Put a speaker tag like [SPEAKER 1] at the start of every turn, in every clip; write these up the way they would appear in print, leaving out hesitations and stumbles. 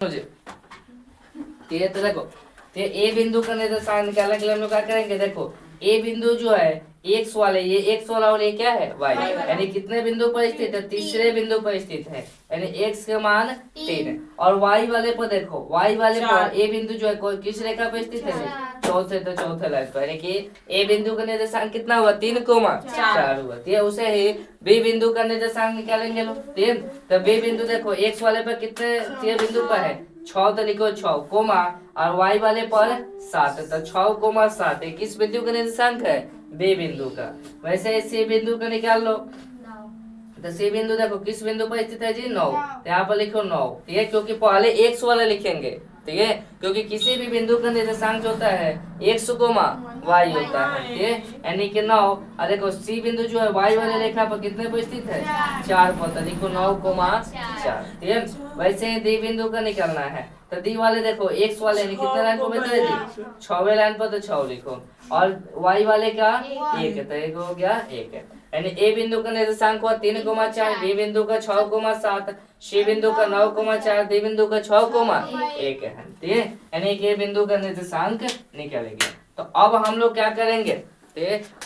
[SPEAKER 1] मुझे ये तो देखो, तो ए बिंदु का निर्देशांक निकालने के लिए हम लोग क्या करेंगे। देखो ए बिंदु जो है एक्स वाले, ये एक्स वाला और ये क्या है वाई, यानी कितने बिंदु पर स्थित है, तीसरे बिंदु पर स्थित है, यानी एक्स का मान 3। और वाई वाले पर देखो, वाई वाले पर ए बिंदु जो है किस रेखा पर स्थित है, चौथे, तो चौथे लाइन पर, यानी कि ए बिंदु का निर्देशांक कितना हुआ 3,4 हुआ। तो उसे ही बी बिंदु का निर्देशांक निकालेंगे लोग। 3, तो बी बिंदु देखो एक्स वाले पर कितने बिंदु पर है 6, तो लिखो 6 कोमा, और वाई वाले पर 7, तो 6,7 किस बिंदु का निर्देशांक है, बी बिंदु का। वैसे सी बिंदु का निकाल लो, तो सी बिंदु देखो किस बिंदु पर स्थित है जी 9, तो यहाँ पर लिखो 9, ठीक है, क्योंकि पहले एक्स वाला लिखेंगे, ठीक है, क्योंकि किसी भी बिंदु का निर्देशांक होता है एक्स कोमा वाई होता है, ठीक है, यानी कि 9। और देखो सी बिंदु जो है वाई वाले रेखा पर कितने पर स्थित है 4 पर, तो लिखो 9,4, ठीक है। वैसे ही डी बिंदु का निकालना है, तो डी वाले देखो एक्स वाले यानी कितने लाइन पर बताइए जी 6वें लाइन पर, तो 6 लिखो, और वाई वाले का 1 है, तो एक हो गया 1 है, यानी ए बिंदु का निर्देशांक हुआ 3,4, बी बिंदु का 6,7, सी बिंदु का 9,4, डी बिंदु का 6,1 है, ठीक है, यानी कि ए बिंदु का निर्देशांक निकलेगा। तो अब हम लोग क्या करेंगे,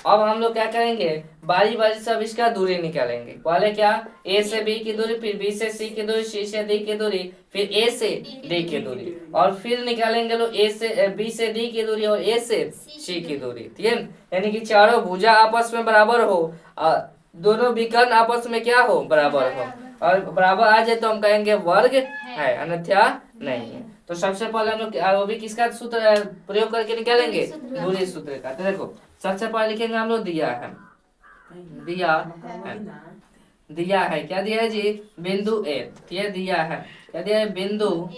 [SPEAKER 1] अब हम लोग क्या करेंगे, बारी बारी से अब इसका दूरी निकालेंगे। पहले क्या, ए से बी की दूरी, फिर बी से सी की दूरी, सी से डी की दूरी, फिर ए से डी की दूरी, और फिर निकालेंगे लोग ए से बी से डी की दूरी और ए से सी की दूरी, ठीक है, यानी कि चारों भुजा आपस में बराबर हो, दोनों विकर्ण आपस में क्या हो, बराबर हो, और बराबर आ जाए तो हम कहेंगे वर्ग है, अन्यथा नहीं है। तो सबसे पहले हम लोग वो भी किसका सूत्र प्रयोग करके निकालेंगे, दूरी सूत्र का। तो देखो सबसे पहले लिखेंगे हम लोग दिया है, दिया है क्या दिया है जी, बिंदु ए, ठीक है, दिया है क्या दिया है, बिंदु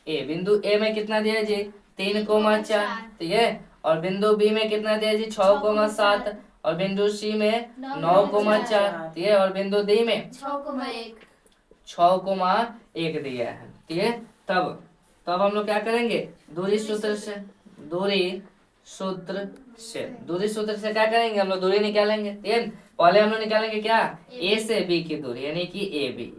[SPEAKER 1] ए, बिंदु ए में कितना दिया है जी 3,4, ठीक है, और बिंदु बी में कितना दिया है जी 6,7, और बिंदु सी में 9,4, ठीक है, और बिंदु डी में 6,1 दिया है, ठीक है। तब हम लोग क्या करेंगे, दूरी सूत्र से क्या करेंगे, हम लोग दूरी निकालेंगे, ठीक है। पहले हम लोग निकालेंगे क्या, ए से बी की दूरी, यानी कि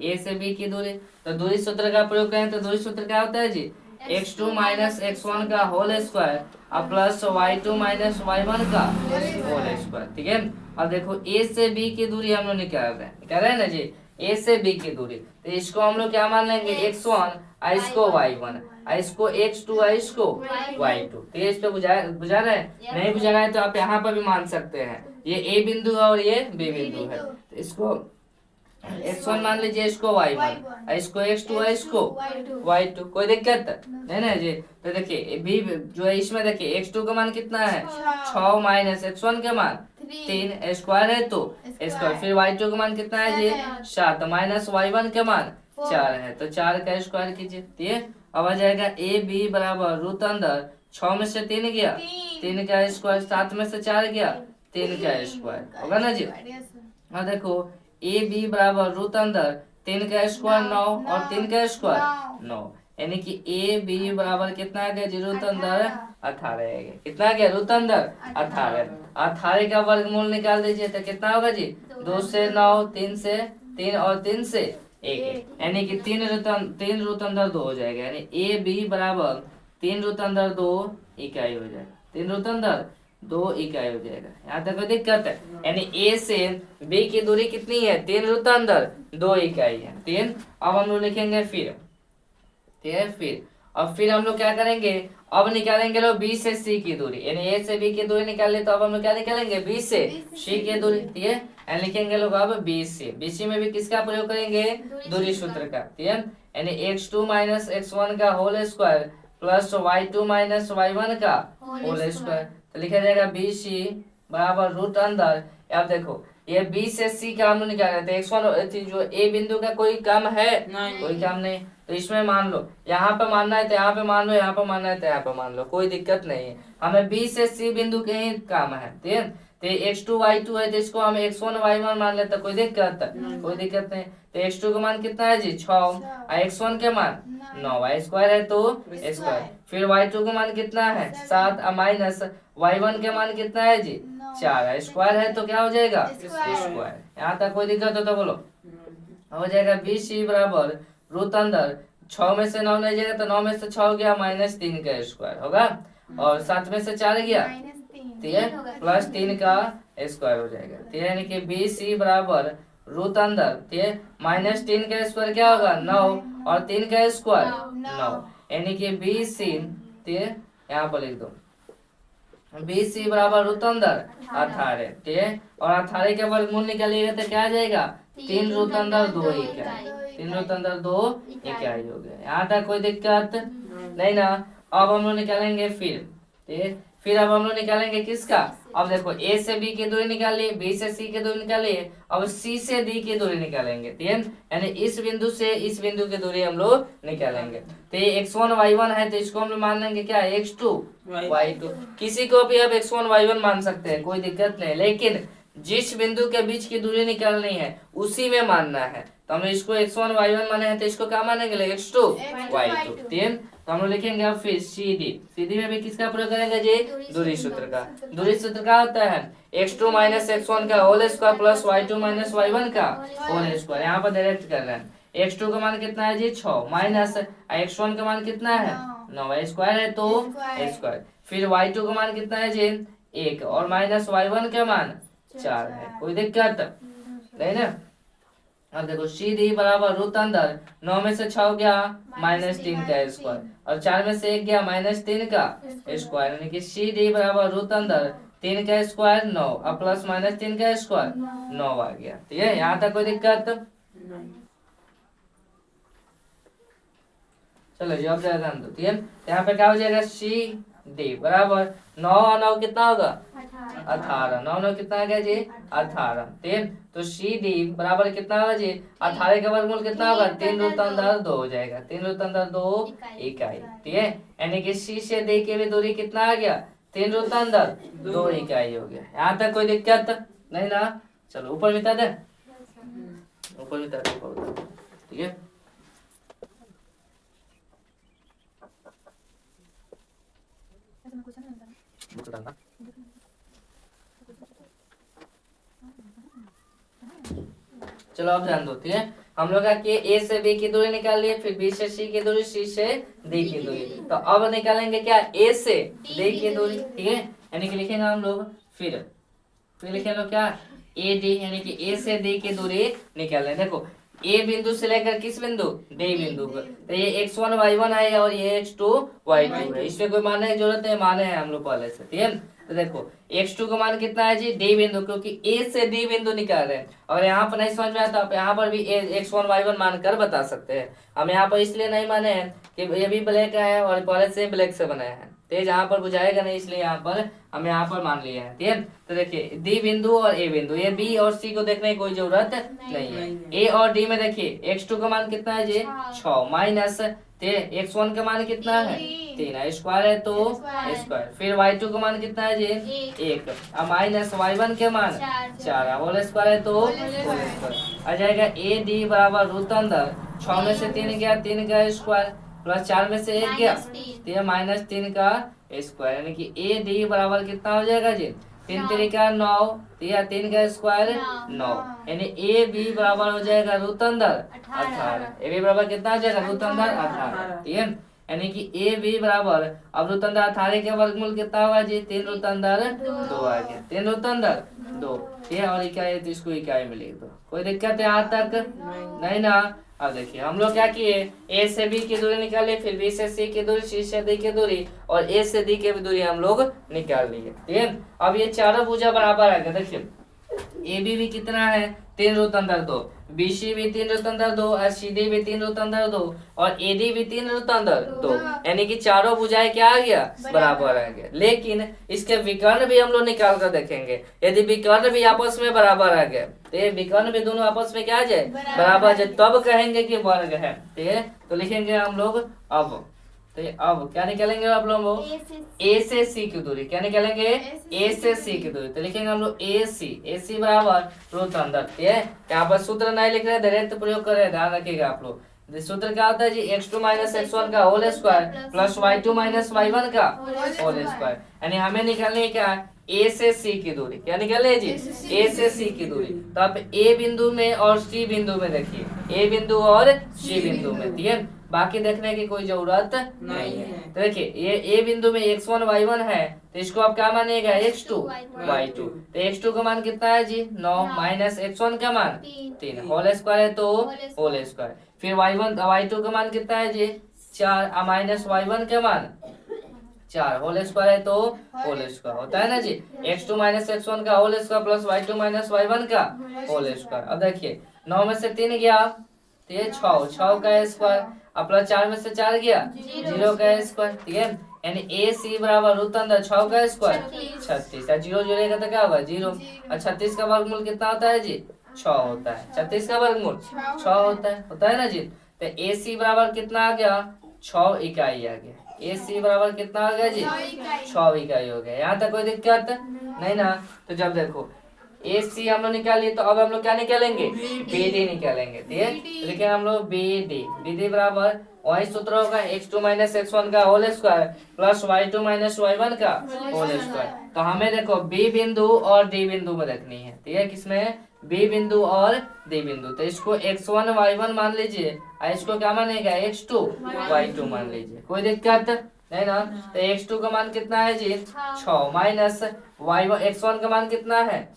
[SPEAKER 1] ए से बी की दूरी, तो दूरी सूत्र का प्रयोग करें तो दूरी सूत्र क्या होता है जी x2 माइनस x1 का होल स्क्वायर और प्लस y2 माइनस y1 का होल स्क्वायर, ठीक है। और देखो ए से बी की दूरी हम लोग निकाल रहे हैं ना जी, ए से बी की दूरी, तो इसको हम लोग क्या मान लेंगे x1, इसको y1, इसको x2, इसको y2, तो इस पे बुझा रहे हैं, नहीं बुझा रहे हैं तो आप यहाँ पर भी मान सकते हैं, ये ए बिंदु है और ये बी बिंदु है, तो इसको x1 मान लीजिए, इसको y1, इसको x2, इसको y2, कोई दिक्कत नहीं ना जी। तो देखिए बी जो है इसमें देखिए x2 का मान कितना है 6 माइनस x1 का मान 3 स्क्वायर है तो स्क्वायर, फिर y2 का मान कितना है जी 7 माइनस y1 का मान 4 है, तो 4 का स्क्वायर कीजिए, ठीक है। अब आ जाएगा ए बी बराबर रूट अंदर 6 में से 3 गया 3 का स्क्वायर, 7 में से 4 गया 3 का स्क्वायर, होगा ना जी। और देखो ए बी बराबर रूट अंदर 3 का स्क्वायर 9 और 3 का स्क्वायर 9, यानी कि ए बी बराबर कितना आ गया जी रूट अंदर 18, कितना आ गया रूट अंदर 18 का वर्गमूल निकाल दीजिए, तो कितना होगा जी 2 से 9, 3 से 3 और 3 से 1, यानी कि 3 रूट अंदर 2 हो जाएगा, यानी ए बी बराबर 3 रूट अंदर 2 इकाई हो जाएगा, 3 रूट अंदर 2 इकाई हो जाएगा। यहाँ तक कोई दिक्कत है, यानी ए से बी की दूरी कितनी है 3 रूट अंदर 2 इकाई है, 3। अब हम लोग लिखेंगे फिर, ठीक है, फिर हम लोग क्या करेंगे, अब निकालेंगे लोग बी से सी की दूरी, यानी ए से बी की दूरी निकाल ले, तो अब हम लोग क्या निकालेंगे बी से सी की दूरी, ठीक है, यानी लिखेंगे लोग अब बी सी में भी किसका प्रयोग करेंगे, दूरी सूत्र का, ठीक है, यानी x2 माइनस x1 का whole square plus y2 minus y1 का होल स्क्वायर, तो लिखा जाएगा बी सी बराबर रूट अंदर, अब देखो ये बी से सी का हम लोग निकाल रहे थे, x1 जो ए बिंदु का कोई काम है कोई काम नहीं, तो इसमें मान लो यहाँ पे मानना है तो यहाँ पे मान लो, यहाँ पे मानना है तो यहाँ पे मान लो, कोई दिक्कत नहीं है, हमें बी से सी बिंदु के ही काम है, ठीक है। तो x2 y2 है तो इसको हम x1 y1 मान लेते, कोई दिक्कत नहीं। तो x2 का मान कितना है जी 6 और x1 के मान 9, y स्क्वायर है तो स्क्वायर, फिर y2 का मान कितना है 7 माइनस y1 के मान कितना है जी 4, स्क्वायर है तो क्या हो जाएगा स्क्वायर। यहाँ तक कोई दिक्कत हो तो बोलो, हो जाएगा बी सी बराबर रूट अंदर 6 में से 9 नहीं जाएगा तो 9 में से 6 गया -3 का स्क्वायर होगा, और 7 में से 4 गया ठीक है +3 का स्क्वायर हो जाएगा। ठीक है, यानी कि बी सी बराबर रूट अंदर ठीक है -3 का स्क्वायर क्या होगा 9 और 3 का स्क्वायर 9, यानी कि बी सी ठीक है यहाँ पर लिख दो बी सी बराबर रूट अंदर 18 ठीक है, और 18 के वर्गमूल निकालिएगा तो क्या आ जाएगा 3 रूट अंदर 2 इकाई, 3 रूट अंदर 2 इकाई हो गया। यहाँ तक कोई दिक्कत नहीं ना। अब हम लोग निकालेंगे ठीक है, फिर अब हम लोग निकालेंगे किसका, अब देखो ए से बी की दूरी निकालिए, बी से सी की दूरी निकालिए, अब सी से डी की दूरी निकालेंगे ठीक है, यानी इस बिंदु से इस बिंदु की दूरी हम लोग निकालेंगे। तो ये x1 y1 है तो इसको हम लोग मान लेंगे क्या x2 y2, किसी को भी अब x1 y1 मान सकते हैं कोई दिक्कत नहीं, लेकिन जिस बिंदु के बीच की दूरी निकालनी है उसी में मानना है। तो हम इसको x1 y1 माने हैं तो इसको क्या मानेंगे x2 y2 ठीक है। तो हम लोग लिखेंगे अब फिर सीधी में भी किसका प्रयोग करेंगे जी दूरी सूत्र का। दूरी सूत्र क्या होता है x2 - x1 का whole square plus y2 - y1 का होल स्क्वायर। यहाँ पर डायरेक्ट कर रहे हैं। x2 का मान कितना है जी 6 माइनस x1 का मान कितना है 9 स्क्वायर है तो स्क्वायर, फिर y2 का मान कितना है जी 1 और माइनस y1 का मान 4 है, कोई दिक्कत नहीं ना। अब देखो सी डी बराबर रूट अंदर 9 में से 6 गया -3 का स्क्वायर और 4 में से 1 गया -3 का स्क्वायर, यानी कि सी डी बराबर रूट अंदर 3 का स्क्वायर 9 और प्लस -3 का स्क्वायर 9 आ गया। ठीक है, यहाँ तक कोई दिक्कत चलो जी। अब ध्यान दो ठीक है, यहाँ पे क्या हो जाएगा सी डी बराबर 9 और 9 कितना होगा 18, 9 9 कितना आ गया जी 18 ठीक है। तो सी डी बराबर कितना होगा जी 18 का वर्गमूल कितना होगा 3 रूट अंदर 2 हो जाएगा, 3 रूट अंदर 2 इकाई ठीक है, यानी कि सी से डी की भी दूरी कितना आ गया 3 रूट अंदर 2 इकाई हो गया। यहाँ तक कोई दिक्कत नहीं ना। चलो ऊपर मिटा दे, ऊपर मिटा दे ठीक है। चलो अब ध्यान दो ठीक है, हम लोग का ए से बी की दूरी निकाल लिए, फिर बी से सी की दूरी, सी से डी की दूरी, तो अब निकालेंगे क्या ए से डी की दूरी ठीक है, यानी कि लिखेंगे हम लोग फिर लिखे लो क्या ए डी, यानी कि ए से डी की दूरी निकालें। देखो ए बिंदु से लेकर किस बिंदु डी बिंदु पर, तो ये x1 y1 है और ये x2 y2 है, इसमें कोई मानने की जरूरत है, माने हैं हम लोग पहले से ठीक है। तो देखो x2 का मान कितना है जी डी बिंदु, क्योंकि ए से डी बिंदु निकाल रहे हैं, और यहाँ पर नहीं समझ में आता आप यहाँ पर भी x1 y1 मानकर बता सकते हैं। हम यहाँ पर इसलिए नहीं माने हैं कि ये भी ब्लैक है और पहले से ब्लैक से बनाया है, तेज यहाँ पर बुझाएगा नहीं, इसलिए यहाँ पर हम यहाँ पर मान लिए हैं ठीक है। तो देखिए डी बिंदु और ए बिंदु, ये बी और सी को देखने की कोई जरूरत नहीं है। ए और डी में देखिए x2 का मान कितना है जी 6 माइनस x1 का मान कितना है 3 स्क्वायर है तो स्क्वायर, फिर y2 का मान कितना है जी 1 और माइनस y1 के मान 4 होल स्क्वायर है तो होल स्क्वायर आ जाएगा। ए डी बराबर रूट अंदर 6 में से 3 गया 3 का स्क्वायर प्लस 4 में से 1 गया -3 का स्क्वायर, यानी कि ए डी बराबर कितना हो जाएगा जी 3 3 का 9 3 का स्क्वायर 9, यानी ए बी बराबर हो जाएगा रूट अंदर 18। ए बी बराबर कितना हो जाएगा रूट अंदर 18 ठीक है, यानी कि ए बी बराबर अब रूट अंदर 18 के वर्गमूल कितना होगा जी 3 रूट अंदर 2 आ गया, 3 रूट अंदर 2 ठीक है, और इकाई तो इसको इकाई में लिख दो, कोई दिक्कत है यहाँ तक नहीं ना। अब देखिए हम लोग क्या किए ए से बी की दूरी निकाले, फिर बी से सी की दूरी, सी से डी की दूरी और ए से डी की भी दूरी हम लोग निकाल लिए ठीक है। अब ये चारों भुजा बराबर आ गया, देखिए ए बी भी कितना है 3 रूट अंदर 2, बी सी भी 3 रूट अंदर 2 और सी डी भी 3 रूट अंदर 2 और ए डी भी 3 रूट अंदर 2, यानी कि चारों भुजाएं क्या आ गया बराबर आ गया। लेकिन इसके विकर्ण भी हम लोग निकाल कर देखेंगे, यदि विकर्ण भी आपस में बराबर आ गए तो ये विकर्ण भी दोनों आपस में क्या आ जाए बराबर आ जाए, तब कहेंगे कि वर्ग है ठीक है। तो लिखेंगे हम लोग अब, तो अब क्या निकालेंगे आप लोग ए से सी की दूरी, क्या निकालेंगे ए से सी की दूरी, तो लिखेंगे हम लोग ए सी बराबर रूट अंदर ठीक है। यहाँ पर सूत्र नहीं लिख रहे डायरेक्ट प्रयोग कर रहे हैं, ध्यान रखिएगा आप लोग। सूत्र क्या होता है जी x2 - x1 का whole square plus y2 - y1 का होल स्क्वायर, यानी हमें निकालने क्या ए से सी की दूरी, क्या निकाले जी ए से सी की दूरी। तो आप ए बिंदु में और सी बिंदु में देखिए, ए बिंदु और सी बिंदु में ठीक है, बाकी देखने की कोई जरूरत नहीं है। तो देखिए ये ए बिंदु में x1 y1 है, तो इसको आप क्या मानिएगा x2 y2। तो x2 का मान कितना है जी 9 माइनस x1 का मान 3 होल स्क्वायर है तो होल स्क्वायर। फिर y2 का मान कितना है जी 4 माइनस y1 का मान 4 होल स्क्वायर है तो होल स्क्वायर होता है ना जी। x2 माइनस x1 का whole square plus y2 minus y1 का होल स्क्वायर। अब देखिए 9 में से 3 गया तो ये 6 का स्क्वायर, अब प्लस 4 में से 4 गया 0 का स्क्वायर, ठीक है। यानी ए सी बराबर रूट अंदर 6 का स्क्वायर 36, 0 जोड़ेगा तो क्या होगा 0। और 36 का वर्गमूल कितना होता है जी 6 होता है। 36 का वर्गमूल 6 होता है ना जी। तो ए सी बराबर कितना आ गया 6 इकाई आ गया। ए सी बराबर कितना आ गया जी 6 इकाई हो गया। यहाँ तक कोई दिक्कत नहीं ना। तो जब देखो ए सी हम लोग निकाल लिए, तो अब हम लोग क्या निकालेंगे बी डी निकालेंगे, ठीक है। तो लिखे हम लोग बी डी बराबर वही सूत्र होगा x2 माइनस x1 का whole square plus y2 minus y1 का होल स्क्वायर। तो हमें देखो बी बिंदु और डी बिंदु में रखनी है, ठीक है। किसमें बी बिंदु और डी बिंदु। तो इसको x1 y1 मान लीजिए और इसको क्या मानेगा x2 y2 मान लीजिए, कोई दिक्कत नहीं ना। तो x2 का मान कितना है जी 6 माइनस y1 x1 का मान कितना है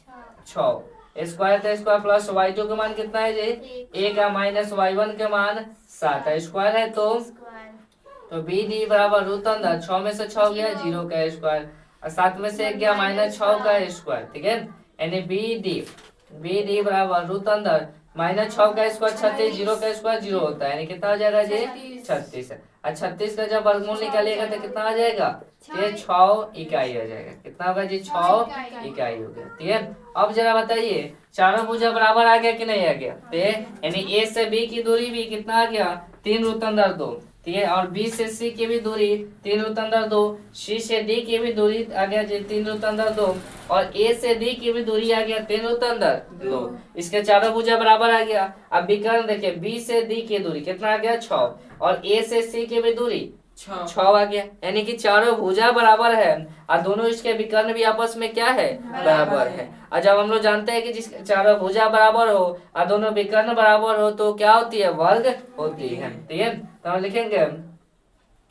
[SPEAKER 1] 6 स्क्वायर था स्क्वायर प्लस y2 का मान कितना है जी ए का माइनस y1 का मान 7 स्क्वायर है तो बी डी बराबर रूट अंदर 6 में से 6 गया 0 का स्क्वायर और 7 में से 1 गया माइनस 6 का स्क्वायर, ठीक है। यानी बी डी बराबर रूट अंदर माइनस 6 का स्क्वायर 36, 0 का स्क्वायर 0 होता है, यानी कितना हो जाएगा जी 36। और 36 का जब वर्गमूल निकालिएगा तो कितना आ जाएगा ये 6 इकाई आ जाएगा। कितना होगा जी 6 इकाई हो गया, ठीक है। अब जरा बताइए चारों भुजा बराबर आ गया कि नहीं आ गया। तो यानी ए से बी की दूरी भी कितना आ गया 3 रूट अंदर 2, ठीक है। और बी से सी की भी दूरी 3 रूट अंदर 2, सी से डी की भी दूरी आ गया जी 3 रूट अंदर 2 और ए से डी की भी दूरी आ गया 3 रूट अंदर 2। इसके चारों भुजा बराबर आ गया। अब विकर्ण देखिए बी से डी की दूरी कितना आ गया 6 और ए से सी की भी दूरी 6 आ गया, यानी कि चारों भुजा बराबर है और दोनों इसके विकर्ण भी आपस में क्या है बराबर है। और जब हम लोग जानते हैं कि जिस चारों भुजा बराबर हो और दोनों विकर्ण बराबर हो तो क्या होती है वर्ग होती है, ठीक है। तो हम लिखेंगे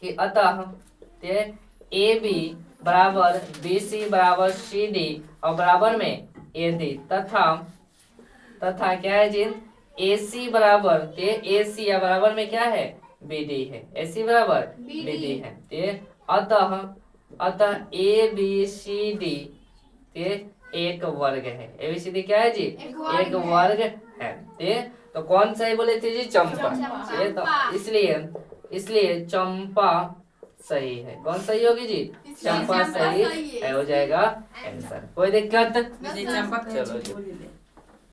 [SPEAKER 1] कि अतः ए बी बराबर बी सी बराबर सी डी और बराबर में ए डी तथा क्या है जिन ए सी बराबर ए सी या बराबर में क्या है बी डी है, ए सी बराबर बी डी है। अतः ए बी सी डी एक वर्ग है। ए बी सी डी क्या है जी एक वर्ग है। तो कौन सही बोले थे जी चंपा। तो इसलिए चंपा सही है। कौन सही होगी जी चंपा सही है हो जाएगा आंसर। कोई दिक्कत चलो जी।